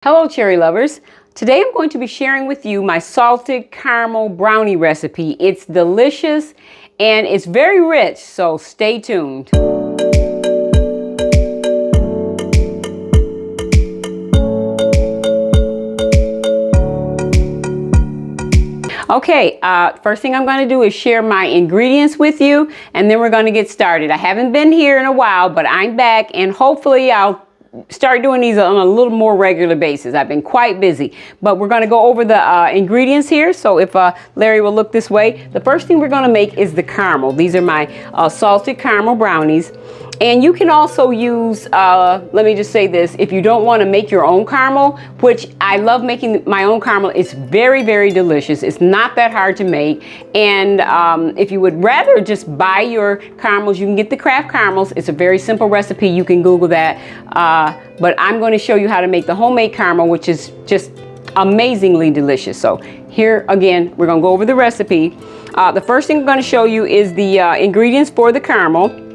Hello cherry lovers. Today I'm going to be sharing with you my salted caramel brownie recipe. It's delicious and it's very rich, so stay tuned. Okay, first thing I'm going to do is share my ingredients with you and then we're going to get started. I haven't been here in a while, but I'm back and hopefully I'll start doing these on a little more regular basis. I've been quite busy, but we're going to go over the ingredients here. So if Larry will look this way, the first thing we're going to make is the caramel. These are my salted caramel brownies. And you can also use, let me just say this, if you don't want to make your own caramel, which I love making my own caramel, it's very, very delicious. It's not that hard to make. And if you would rather just buy your caramels, you can get the Kraft caramels. It's a very simple recipe. You can Google that. But I'm going to show you how to make the homemade caramel, which is just amazingly delicious. So here again, we're going to go over the recipe. The first thing I'm going to show you is the ingredients for the caramel.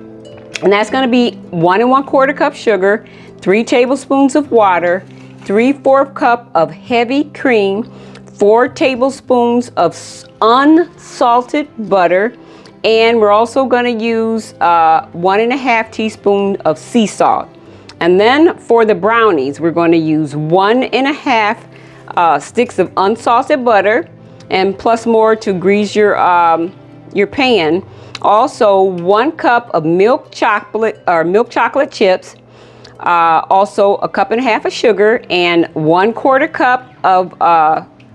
And that's going to be 1 1/4 cup sugar, 3 tablespoons of water, 3/4 cup of heavy cream, 4 tablespoons of unsalted butter, and we're also going to use 1 1/2 teaspoon of sea salt. And then for the brownies, we're going to use 1 1/2 sticks of unsalted butter, and plus more to grease your pan. Also 1 cup of milk chocolate chips, also 1.5 cups of sugar, and 1/4 cup of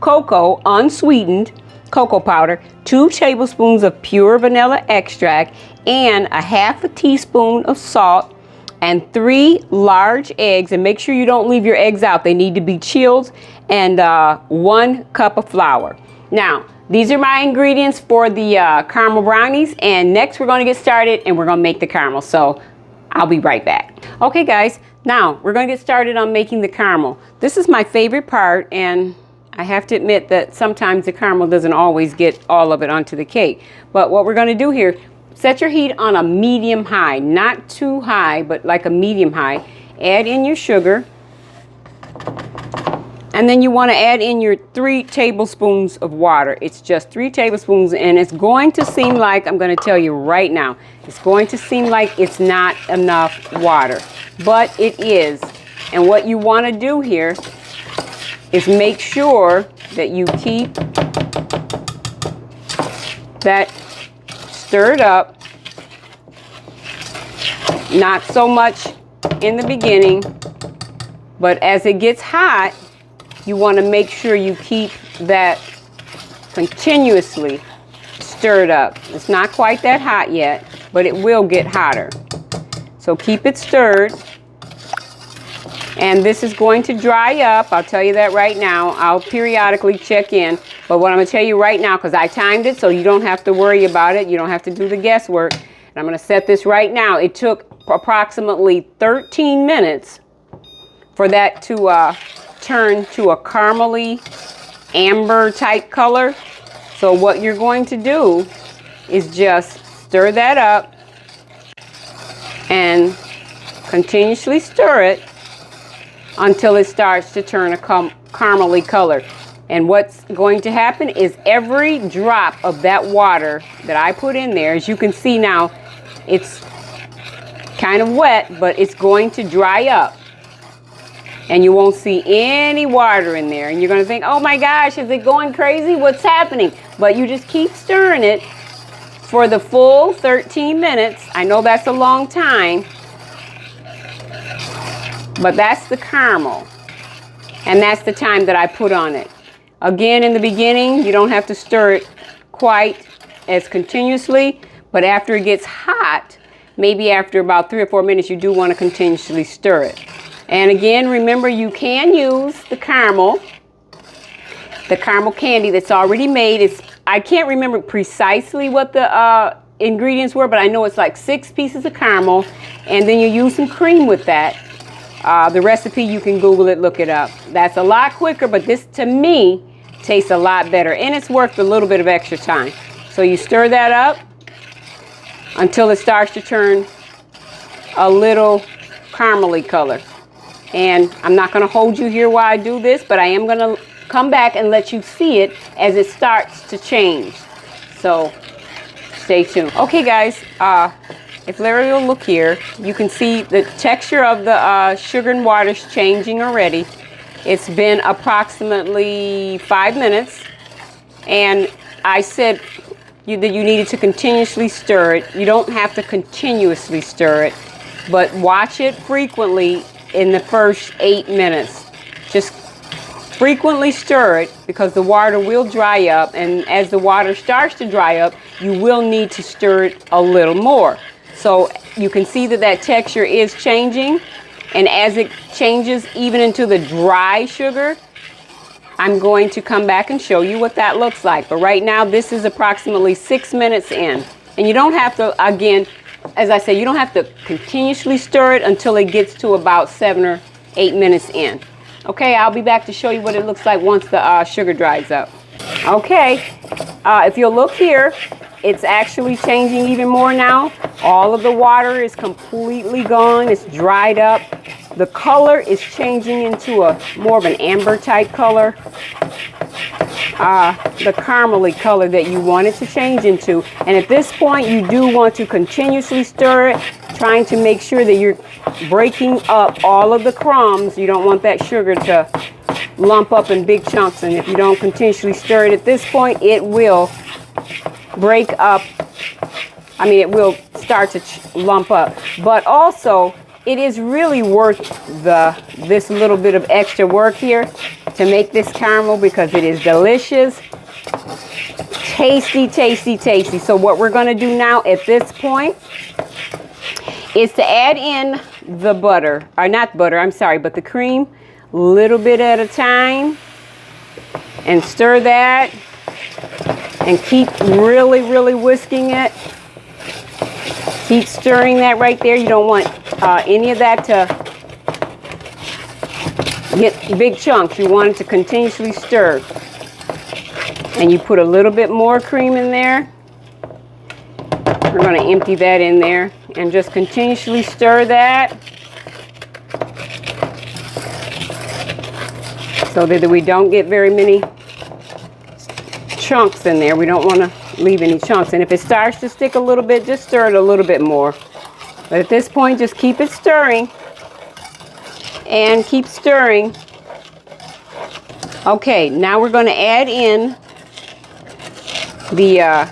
cocoa, unsweetened cocoa powder, 2 tablespoons of pure vanilla extract, and 1/2 teaspoon of salt, and 3 large eggs. And make sure you don't leave your eggs out. They need to be chilled, and 1 cup of flour. Now, these are my ingredients for the caramel brownies, and next we're going to get started and we're going to make the caramel. So I'll be right back. Okay guys, now we're going to get started on making the caramel. This is my favorite part, and I have to admit that sometimes the caramel doesn't always get all of it onto the cake. But what we're going to do here, set your heat on a medium high, not too high, but like a medium high. Add in your sugar. And then you want to add in your 3 tablespoons of water. It's just 3 tablespoons, and it's going to seem like, I'm going to tell you right now, it's going to seem like it's not enough water, but it is. And what you want to do here is make sure that you keep that stirred up, not so much in the beginning, but as it gets hot, you want to make sure you keep that continuously stirred up. It's not quite that hot yet, but it will get hotter. So keep it stirred. And this is going to dry up. I'll tell you that right now. I'll periodically check in. But what I'm going to tell you right now, because I timed it so you don't have to worry about it. You don't have to do the guesswork. And I'm going to set this right now. It took approximately 13 minutes for that to turn to a caramely amber type color. So what you're going to do is just stir that up and continuously stir it until it starts to turn a caramely color. And what's going to happen is every drop of that water that I put in there, as you can see now, it's kind of wet, but it's going to dry up. And you won't see any water in there. And you're going to think, oh my gosh, is it going crazy? What's happening? But you just keep stirring it for the full 13 minutes. I know that's a long time, but that's the caramel. And that's the time that I put on it. Again, in the beginning, you don't have to stir it quite as continuously, but after it gets hot, maybe after about 3 or 4 minutes, you do want to continuously stir it. And again, remember, you can use the caramel candy that's already made. I can't remember precisely what the ingredients were, but I know it's like 6 pieces of caramel, and then you use some cream with that. The recipe, you can Google it, look it up. That's a lot quicker, but this, to me, tastes a lot better, and it's worth a little bit of extra time. So you stir that up until it starts to turn a little caramely color. And I'm not going to hold you here while I do this, but I am going to come back and let you see it as it starts to change. So stay tuned. Okay guys, if Larry will look here, you can see the texture of the sugar and water is changing already. It's been approximately 5 minutes, and I said that you needed to continuously stir it. You don't have to continuously stir it, but watch it frequently in the first 8 minutes. Just frequently stir it because the water will dry up, and as the water starts to dry up, you will need to stir it a little more. So you can see that that texture is changing, and as it changes even into the dry sugar, I'm going to come back and show you what that looks like. But right now, this is approximately 6 minutes in. And you don't have to, again, as I say, you don't have to continuously stir it until it gets to about 7 or 8 minutes in. Okay, I'll be back to show you what it looks like once the sugar dries up. Okay, if you'll look here, it's actually changing even more now. All of the water is completely gone. It's dried up. The color is changing into a more of an amber type color. The caramely color that you want it to change into. And at this point, you do want to continuously stir it, trying to make sure that you're breaking up all of the crumbs. You don't want that sugar to lump up in big chunks. And if you don't continuously stir it at this point, it will break up. I mean, it will start to lump up. But also, it is really worth this little bit of extra work here to make this caramel, because it is delicious, tasty, tasty, tasty. So what we're going to do now at this point is to add in the butter, or not butter, I'm sorry, but the cream, little bit at a time, and stir that, and keep really, really whisking it. Keep stirring that right there. You don't want any of that to get big chunks. You want it to continuously stir. And you put a little bit more cream in there. We're going to empty that in there and just continuously stir that so that we don't get very many chunks in there. We don't want to leave any chunks. And if it starts to stick a little bit, just stir it a little bit more. But at this point, just keep it stirring and keep stirring. Okay, now we're going to add in the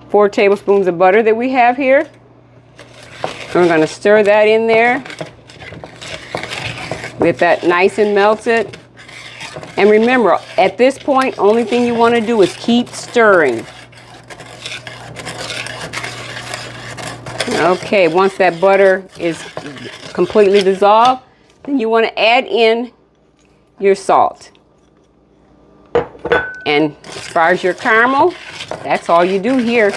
4 tablespoons of butter that we have here. And we're going to stir that in there. Get that nice and melted. And remember, at this point, only thing you want to do is keep stirring. Okay, once that butter is completely dissolved, then you want to add in your salt. And as far as your caramel, that's all you do here.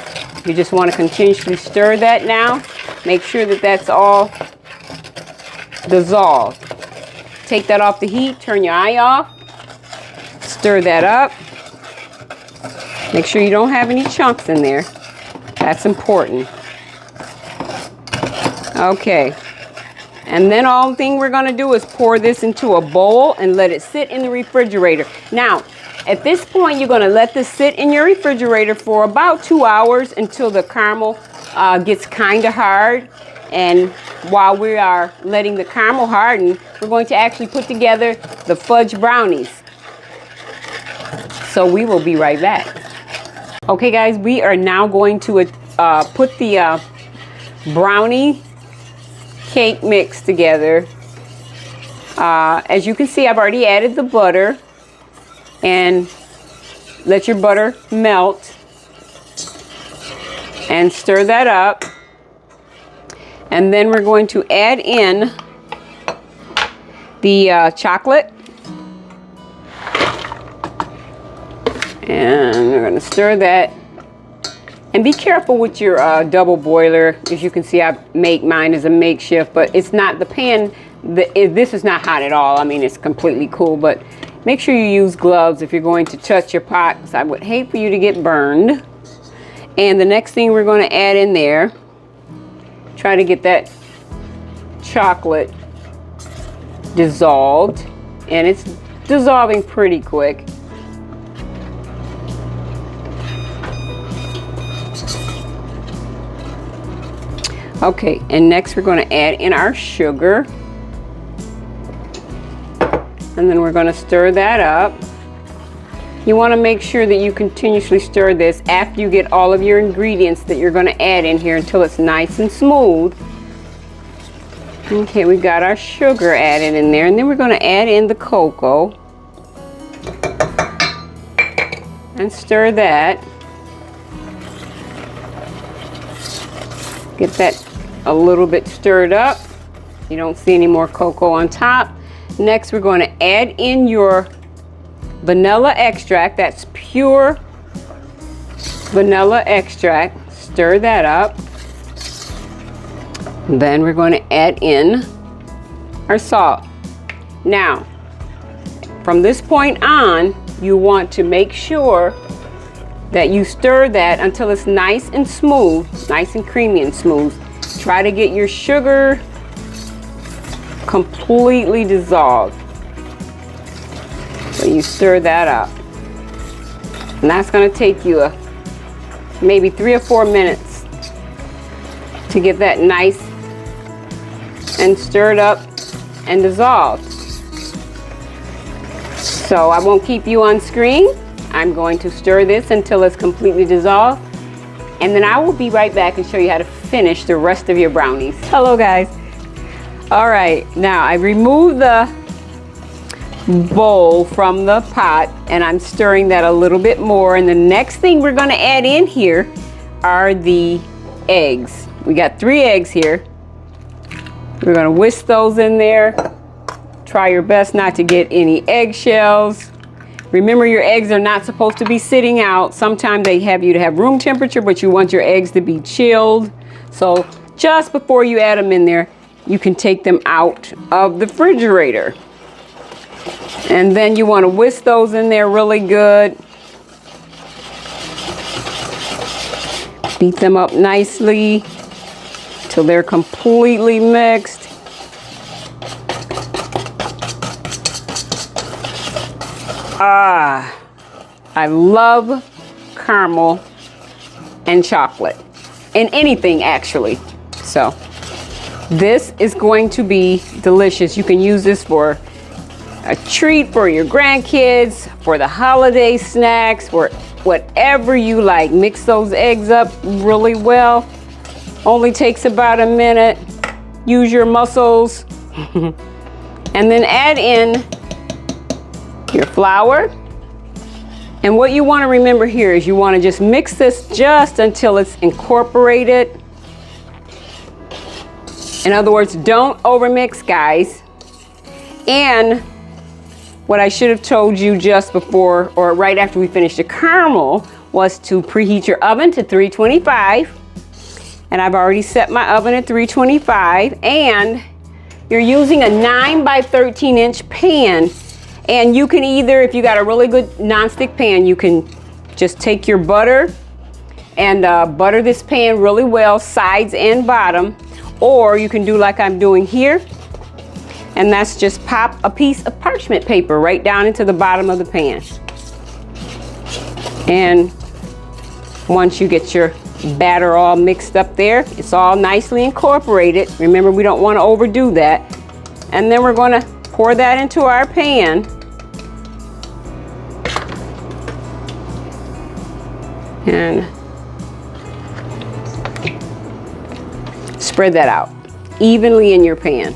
You just want to continuously stir that now. Make sure that that's all dissolved. Take that off the heat, turn your eye off. Stir that up. Make sure you don't have any chunks in there. That's important. Okay. And then all thing we're going to do is pour this into a bowl and let it sit in the refrigerator. Now, at this point, you're going to let this sit in your refrigerator for about 2 hours until the caramel gets kind of hard. And while we are letting the caramel harden, we're going to actually put together the fudge brownies. So we will be right back. Okay guys, we are now going to put the brownie cake mix together. As you can see, I've already added the butter, and let your butter melt and stir that up. And then we're going to add in the chocolate. And we're going to stir that. And be careful with your double boiler. As you can see, I make mine as a makeshift, but it's not the pan. This is not hot at all. I mean, it's completely cool, but make sure you use gloves if you're going to touch your pot, because I would hate for you to get burned. And the next thing we're going to add in there, try to get that chocolate dissolved, and it's dissolving pretty quick. Okay, and next we're going to add in our sugar. And then we're going to stir that up. You want to make sure that you continuously stir this after you get all of your ingredients that you're going to add in here until it's nice and smooth. Okay, we got our sugar added in there, and then we're going to add in the cocoa and stir that. Get that a little bit stirred up. You don't see any more cocoa on top. Next, we're going to add in your vanilla extract. That's pure vanilla extract. Stir that up. Then we're going to add in our salt. Now, from this point on, you want to make sure that you stir that until it's nice and smooth, nice and creamy and smooth. Try to get your sugar completely dissolved. So you stir that up. And that's going to take you maybe 3 or 4 minutes to get that nice and stirred up and dissolved. So I won't keep you on screen. I'm going to stir this until it's completely dissolved, and then I will be right back and show you how to finish the rest of your brownies. Hello guys. All right, now I removed the bowl from the pot and I'm stirring that a little bit more, and the next thing we're going to add in here are the eggs. We got 3 eggs here. We're going to whisk those in there. Try your best not to get any eggshells. Remember, your eggs are not supposed to be sitting out. Sometimes they have you to have room temperature, but you want your eggs to be chilled. So just before you add them in there, you can take them out of the refrigerator. And then you want to whisk those in there really good. Beat them up nicely till they're completely mixed. Ah, I love caramel and chocolate, and anything actually. So this is going to be delicious. You can use this for a treat for your grandkids, for the holiday snacks, for whatever you like. Mix those eggs up really well. Only takes about a minute. Use your muscles. And then add in your flour. And what you want to remember here is you want to just mix this just until it's incorporated. In other words, don't overmix, guys. And what I should have told you just before or right after we finished the caramel was to preheat your oven to 325. And I've already set my oven at 325. And you're using a 9 by 13 inch pan. And you can either, if you got a really good nonstick pan, you can just take your butter and butter this pan really well, sides and bottom. Or you can do like I'm doing here. And that's just pop a piece of parchment paper right down into the bottom of the pan. And once you get your batter all mixed up there, it's all nicely incorporated. Remember, we don't want to overdo that. And then we're going to pour that into our pan. And spread that out evenly in your pan.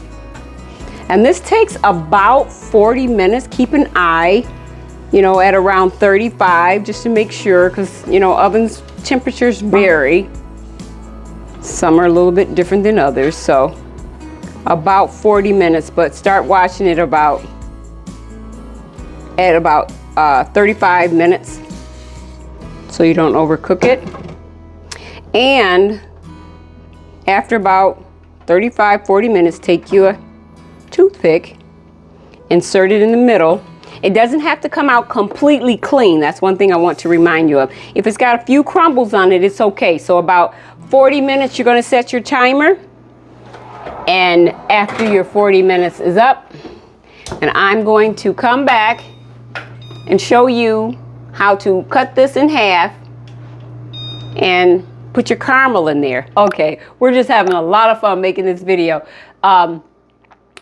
And this takes about 40 minutes. Keep an eye, you know, at around 35 just to make sure, because, you know, ovens temperatures vary. Some are a little bit different than others. So about 40 minutes, but start watching it at about 35 minutes so you don't overcook it. And after about 35-40 minutes, take you a toothpick, insert it in the middle. It doesn't have to come out completely clean. That's one thing I want to remind you of. If it's got a few crumbles on it, it's okay. So about 40 minutes, you're going to set your timer. And after your 40 minutes is up, And I'm going to come back and show you how to cut this in half and put your caramel in there. Okay, we're just having a lot of fun making this video.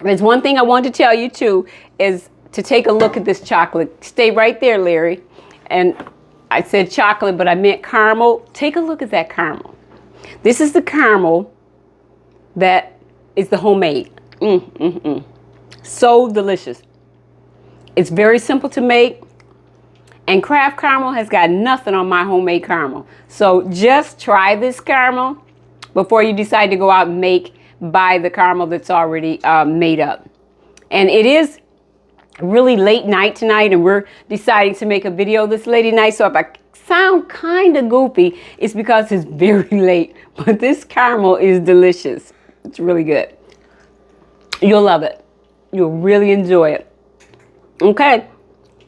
There's one thing I want to tell you too, is to take a look at this chocolate. Stay right there, Larry. And I said chocolate, but I meant caramel. Take a look at that caramel. This is the caramel that is the homemade. So delicious. It's very simple to make. And Kraft caramel has got nothing on my homemade caramel. So just try this caramel before you decide to go out and buy the caramel that's already made up. And it is really late night tonight, and we're deciding to make a video this late at night. So if I sound kind of goofy, it's because it's very late. But this caramel is delicious. It's really good. You'll love it. You'll really enjoy it. Okay.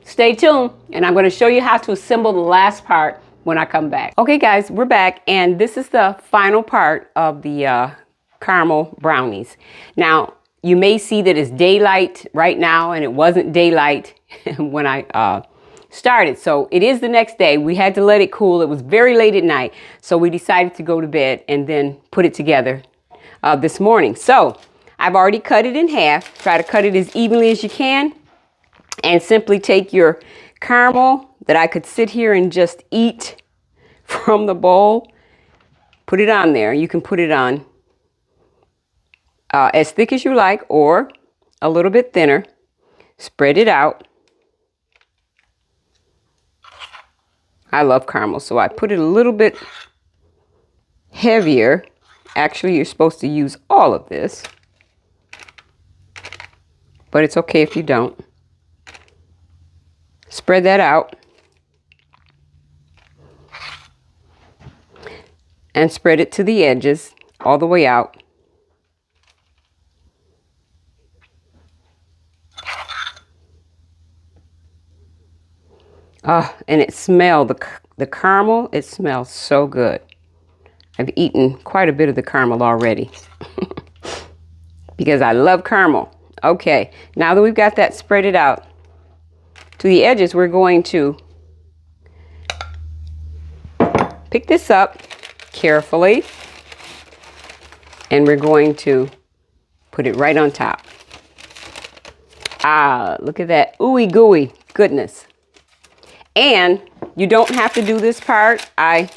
Stay tuned, and I'm going to show you how to assemble the last part when I come back. Okay guys, we're back, and this is the final part of the caramel brownies. Now, you may see that it's daylight right now, and it wasn't daylight when I started. So it is the next day. We had to let it cool. It was very late at night, so we decided to go to bed and then put it together this morning. So I've already cut it in half. Try to cut it as evenly as you can. And simply take your caramel that I could sit here and just eat from the bowl. Put it on there. You can put it on as thick as you like or a little bit thinner. Spread it out. I love caramel, so I put it a little bit heavier. Actually, you're supposed to use all of this, but it's okay if you don't. Spread that out and spread it to the edges all the way out. And it smells, the caramel, it smells so good. I've eaten quite a bit of the caramel already because I love caramel. Okay, now that we've got that spread it out to the edges, we're going to pick this up carefully, and we're going to put it right on top. Look at that ooey gooey goodness. And you don't have to do this part. I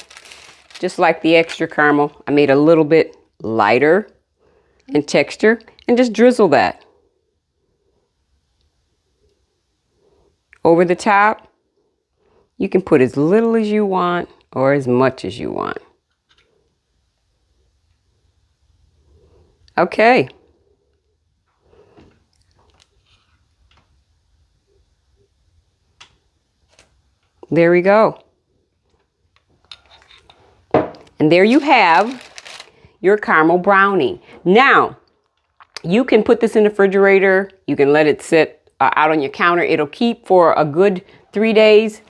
just like the extra caramel. I made a little bit lighter in texture and just drizzle that over the top. You can put as little as you want or as much as you want. Okay. There we go. And there you have your caramel brownie. Now, you can put this in the refrigerator. You can let it sit out on your counter. It'll keep for a good 3 days.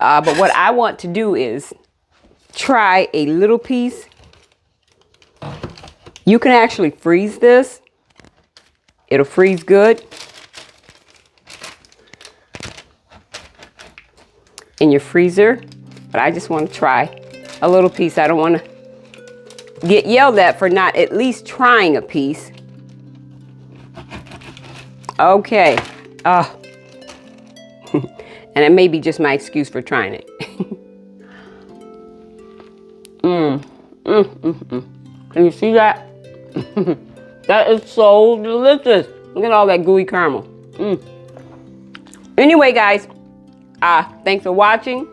But what I want to do is try a little piece. You can actually freeze this. It'll freeze good in your freezer. But I just want to try a little piece. I don't want to get yelled at for not at least trying a piece. Okay. And it may be just my excuse for trying it. Can you see that? That is so delicious. Look at all that gooey caramel. Anyway, guys, thanks for watching.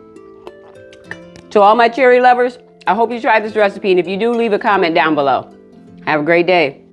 To all my cherry lovers, I hope you try this recipe, and if you do, leave a comment down below. Have a great day.